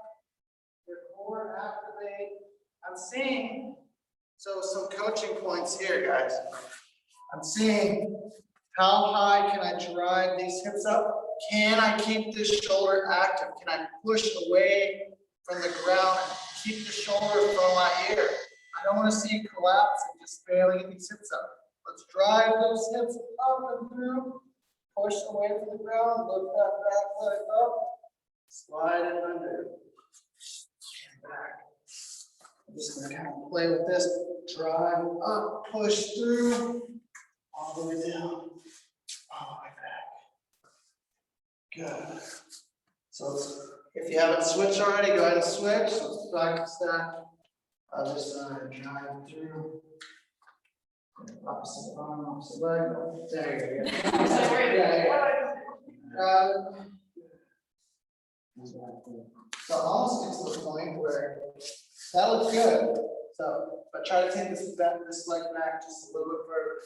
your core activate. I'm seeing some coaching points here, guys. I'm seeing how high can I drive these hips up? Can I keep this shoulder active? Can I push away from the ground and keep the shoulder from my ear? I don't want to see you collapse and just barely get these hips up. Let's drive those hips up and through. push away from the ground, lift that back leg up, slide it under. And back. I'm just gonna kind of play with this, drive up, push through, all the way down, all the way back. Good. So if you haven't switched already, go ahead and switch. So let's practice that. Other side, drive through. Opposite arm, opposite leg. There you go. So almost gets to the point where that looks good. So, but try to take this leg back just a little bit further.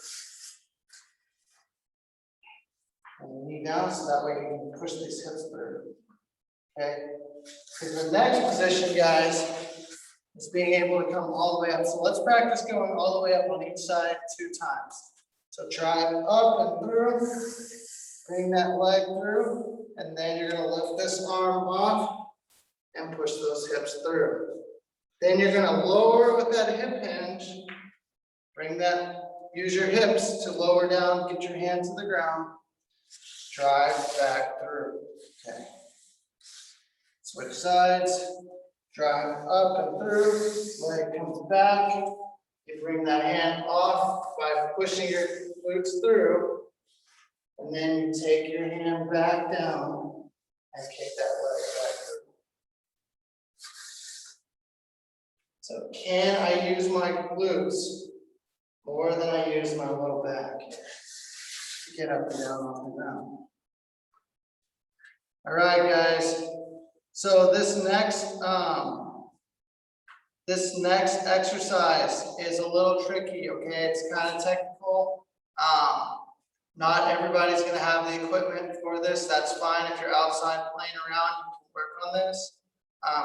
And knee down so that way you can push these hips through. Okay. Because the next position, guys, is being able to come all the way up. So let's practice going all the way up on each side 2 times. So drive up and through, bring that leg through, and then you're going to lift this arm off and push those hips through. Then you're going to lower with that hip hinge, bring that, use your hips to lower down, get your hand to the ground, drive back through. Okay. Switch sides. Drive up and through, leg comes back. You bring that hand off by pushing your glutes through. And then you take your hand back down and kick that leg back through. So can I use my glutes more than I use my low back to get up and down off the ground? All right, guys. So this next exercise is a little tricky, okay? It's kind of technical. Not everybody's going to have the equipment for this. That's fine. If you're outside playing around, you can work on this.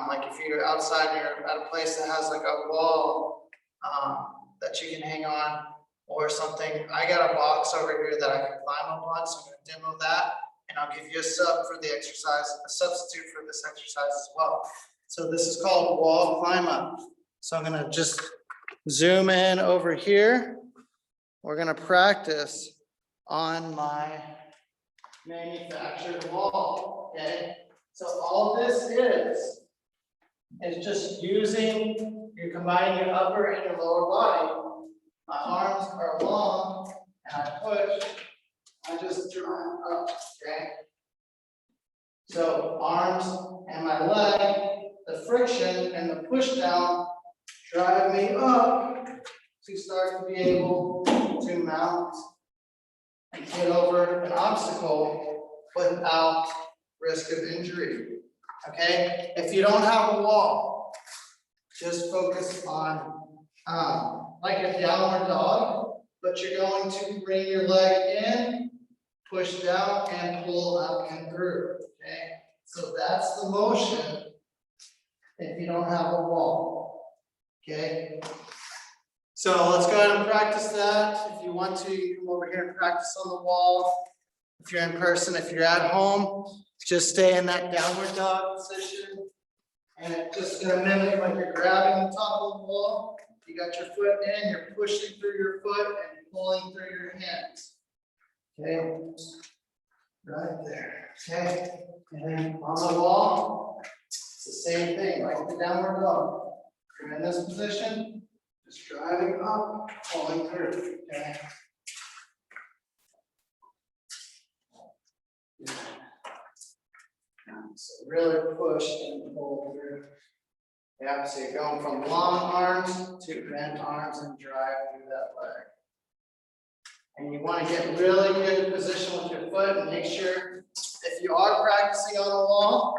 Like if you're outside and you're at a place that has like a wall that you can hang on or something. I got a box over here that I can climb up on, so I'm going to demo that. And I'll give you a sub for the exercise, a substitute for this exercise as well. So this is called wall climb up. So I'm gonna just zoom in over here. We're gonna practice on my manufactured wall, okay? So all this is just using, you're combining your upper and your lower body. My arms are long and I push. I just drive up, okay? So arms and my leg, the friction and the push down drive me up to start to be able to mount and get over an obstacle without risk of injury, okay? If you don't have a wall, just focus on like a downward dog, but you're going to bring your leg in, push down and pull up and through, okay? So that's the motion if you don't have a wall, okay? So let's go ahead and practice that. If you want to, you can come over here and practice on the wall. If you're in person, if you're at home, just stay in that downward dog position. And it's just gonna mimic like you're grabbing the top of the wall. You got your foot in, you're pushing through your foot and pulling through your hands. Okay, right there, okay, and then on the wall, it's the same thing, like the downward dog. You're in this position, just driving up, pulling through, okay. Yeah. So really push and pull through. Yeah, so you're going from long arms to bent arms and drive through that leg. And you want to get really good position with your foot and make sure if you are practicing on a wall,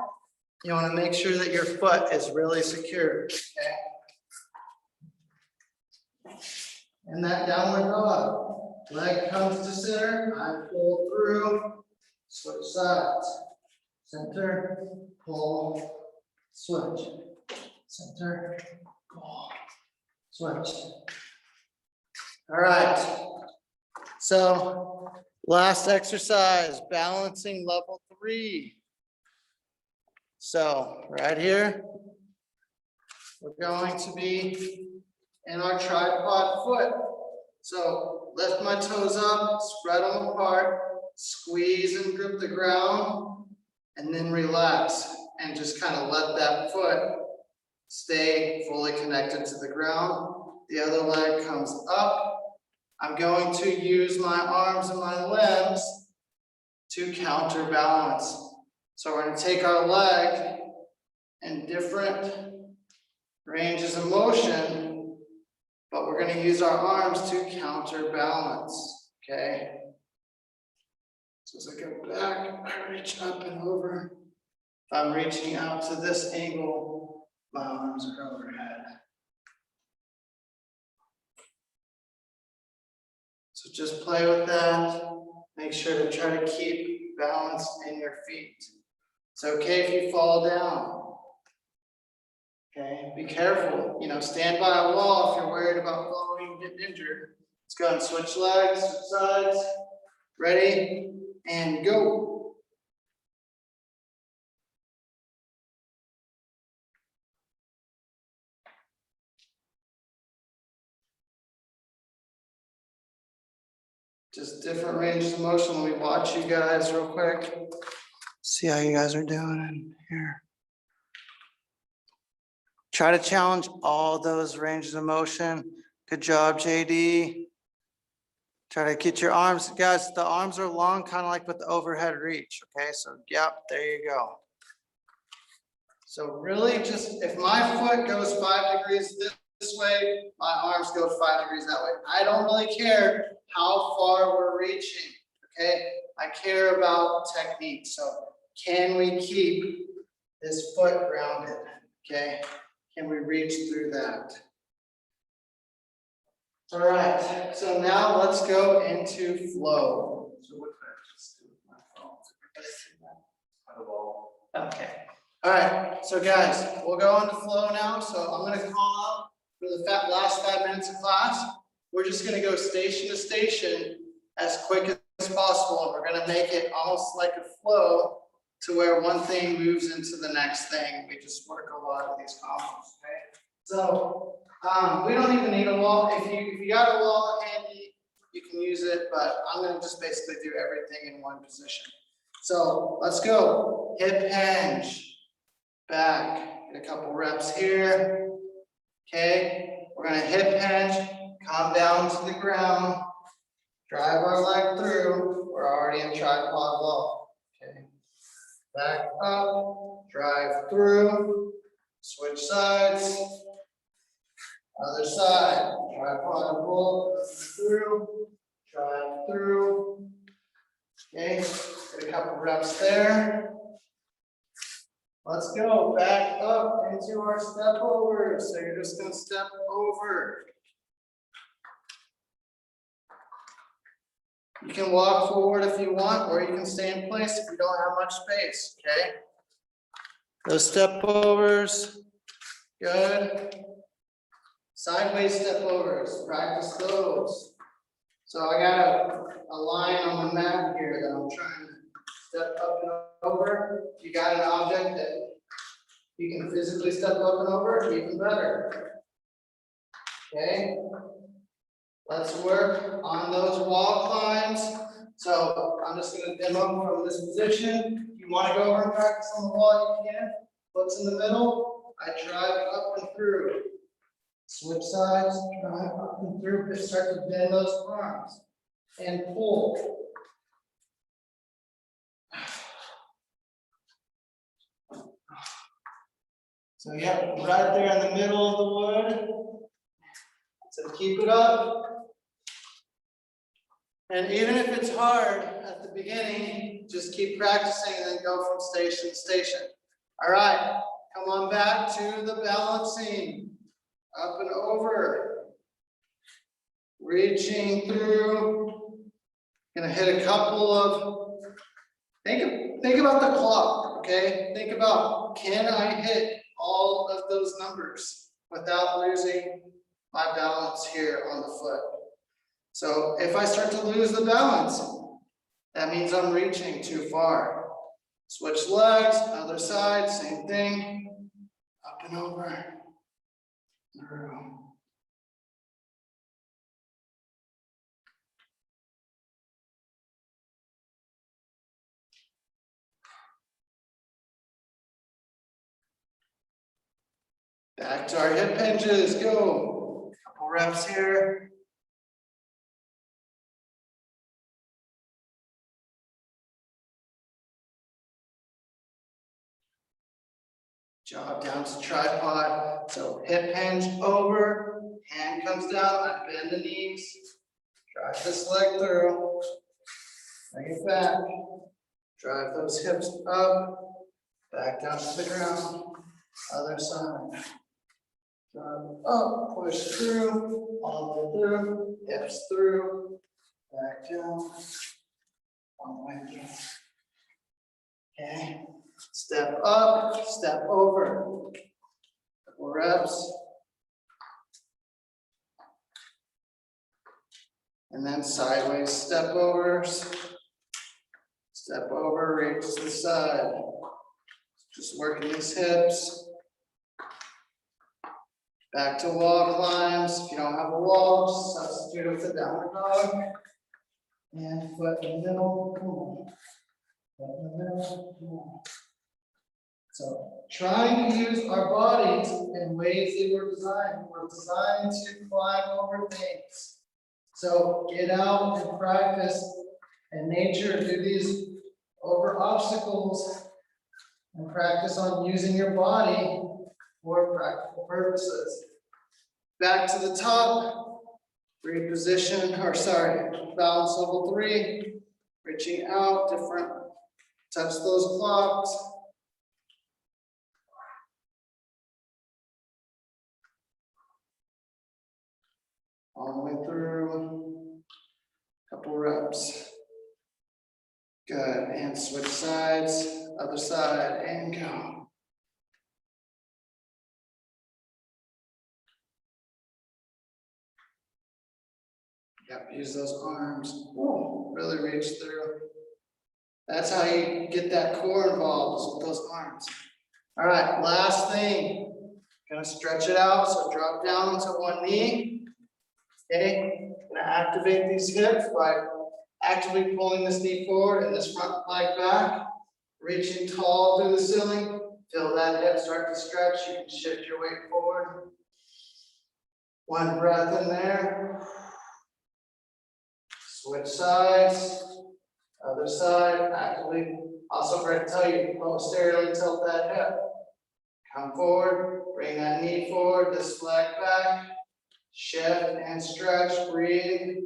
you want to make sure that your foot is really secure, okay? And that downward dog, leg comes to center, I pull through, switch sides, center, pull, switch, center, pull, switch. All right. So last exercise, balancing level 3. So right here, we're going to be in our tripod foot. So lift my toes up, spread them apart, squeeze and grip the ground, and then relax and just kind of let that foot stay fully connected to the ground. The other leg comes up. I'm going to use my arms and my limbs to counterbalance. So we're going to take our leg in different ranges of motion, but we're going to use our arms to counterbalance, okay? So as I go back, I reach up and over. If I'm reaching out to this angle, my arms are overhead. So just play with that. Make sure to try to keep balance in your feet. It's okay if you fall down. Okay, be careful. Stand by a wall if you're worried about falling and getting injured. Let's go and switch legs, switch sides. Ready, and go. Just different ranges of motion. Let me watch you guys real quick. See how you guys are doing in here. Try to challenge all those ranges of motion. Good job, JD. Try to get your arms, guys, the arms are long, kind of like with the overhead reach, okay? So, yep, there you go. So really just, if my foot goes 5 degrees this way, my arms go 5 degrees that way. I don't really care how far we're reaching, okay? I care about technique. So can we keep this foot grounded, okay? Can we reach through that? All right, so now let's go into flow. So what can I just do with my phone? Okay. All right, so guys, we'll go into flow now. So I'm going to call out for the last 5 minutes of class. We're just going to go station to station as quick as possible. And we're going to make it almost like a flow to where one thing moves into the next thing. We just work a lot of these combos, okay? So we don't even need a wall. If you got a wall handy, you can use it, but I'm going to just basically do everything in one position. So let's go. Hip hinge, back, get a couple reps here. Okay, we're going to hip hinge, come down to the ground, drive our leg through. We're already in tripod wall. Okay, back up, drive through, switch sides. Other side, tripod pull through, drive through. Okay, get a couple reps there. Let's go back up into our step over. So you're just going to step over. You can walk forward if you want, or you can stay in place if you don't have much space. Okay, those step overs, good. Sideways step overs, practice those. So I got a line on the map here that I'm trying to step up and over. If you got an object that you can physically step up and over, even better. Okay, let's work on those wall climbs. So I'm just going to demo from this position. If you want to go over and practice on the wall, you can. Foot's in the middle. I drive up and through. Switch sides, drive up and through, start to bend those arms and pull. So yeah, right there in the middle of the wood. So keep it up. And even if it's hard at the beginning, just keep practicing and then go from station to station. All right, come on back to the balancing. Up and over, reaching through. Gonna hit a couple of, think about the clock, okay? Think about, can I hit all of those numbers without losing my balance here on the foot? So if I start to lose the balance, that means I'm reaching too far. Switch legs, other side, same thing, up and over. Through. Back to our hip hinges, go. Couple reps here. Jog down to tripod. So hip hinge over, hand comes down, I bend the knees. Drive this leg through. Bring it back. Drive those hips up. Back down to the ground. Other side. Drive up, push through, all the way through, hips through, back down, all the way through. Okay, step up, step over. Couple reps. And then sideways step overs. Step over, reach to the side. Just working these hips. Back to wall climbs. If you don't have a wall, just substitute with a downward dog. And foot in the middle, come on. Foot in the middle, come on. So trying to use our bodies in ways they were designed. We're designed to climb over things. So get out and practice in nature, do these over obstacles and practice on using your body for practical purposes. Back to the top, reposition, balance level 3, reaching out, different, touch those clocks. All the way through, couple reps. Good, and switch sides, other side, and go. Yep, use those arms. Ooh, really reach through. That's how you get that core involved, is with those arms. All right, last thing. Gonna stretch it out, so drop down onto one knee. Okay, gonna activate these hips by actively pulling this knee forward and this front leg back. Reaching tall through the ceiling. Feel that hip start to stretch. You can shift your weight forward. One breath in there. Switch sides. Other side. Actively. Also forgot to tell you, posteriorly tilt that hip. Come forward. Bring that knee forward. This leg back. Shift and stretch. Breathe.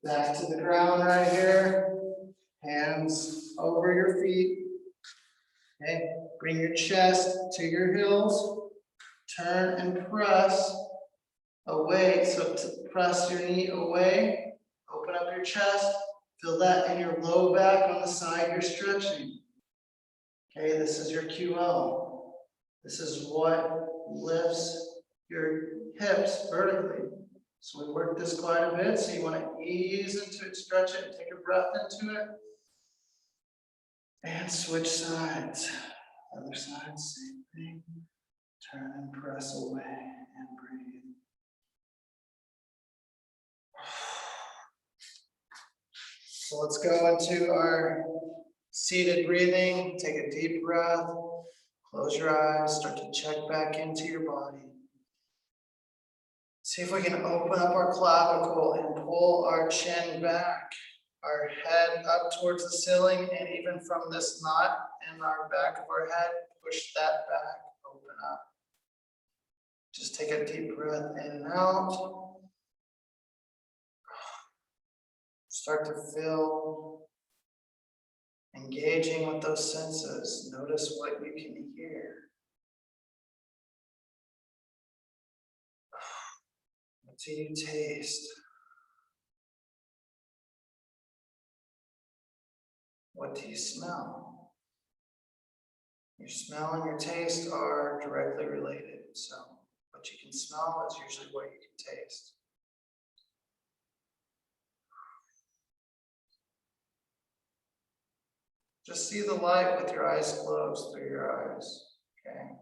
Back to the ground right here. Hands over your feet. Okay, bring your chest to your heels. Turn and press away. So to press your knee away. Open up your chest. Feel that in your low back on the side you're stretching. Okay, this is your QL. This is what lifts your hips vertically. So we work this quite a bit. So you want to ease into it, stretch it, take a breath into it. And switch sides. Other side, same thing. Turn and press away and breathe. So let's go into our seated breathing. Take a deep breath. Close your eyes. Start to check back into your body. See if we can open up our clavicle and pull our chin back, our head up towards the ceiling, and even from this knot in our back of our head, push that back, open up. Just take a deep breath in and out. Start to feel engaging with those senses. Notice what you can hear. What do you taste? What do you smell? Your smell and your taste are directly related. So what you can smell is usually what you can taste. Just see the light with your eyes closed through your eyes. Okay.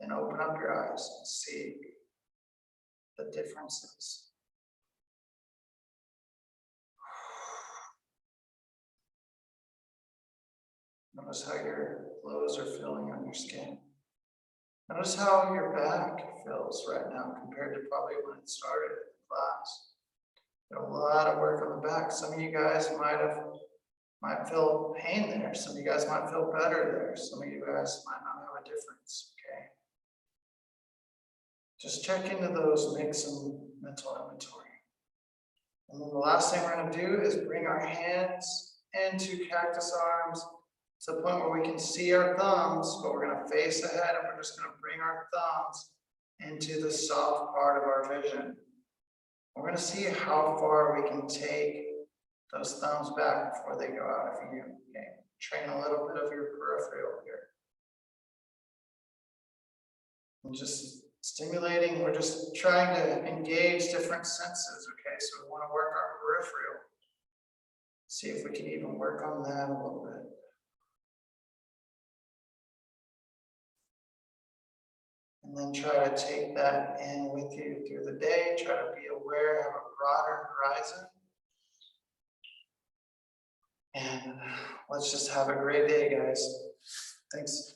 Then open up your eyes and see the differences. Notice how your clothes are feeling on your skin. Notice how your back feels right now compared to probably when it started in class. Got a lot of work on the back. Some of you guys might feel pain there. Some of you guys might feel better there. Some of you guys might not have a difference, okay? Just check into those, make some mental inventory. And then the last thing we're going to do is bring our hands into cactus arms to the point where we can see our thumbs, but we're going to face ahead and we're just going to bring our thumbs into the soft part of our vision. We're going to see how far we can take those thumbs back before they go out of view. Okay, train a little bit of your peripheral here. And just stimulating, we're just trying to engage different senses. Okay, so we want to work our peripheral. See if we can even work on that a little bit. And then try to take that in with you through the day. Try to be aware of a broader horizon. And let's just have a great day, guys. Thanks.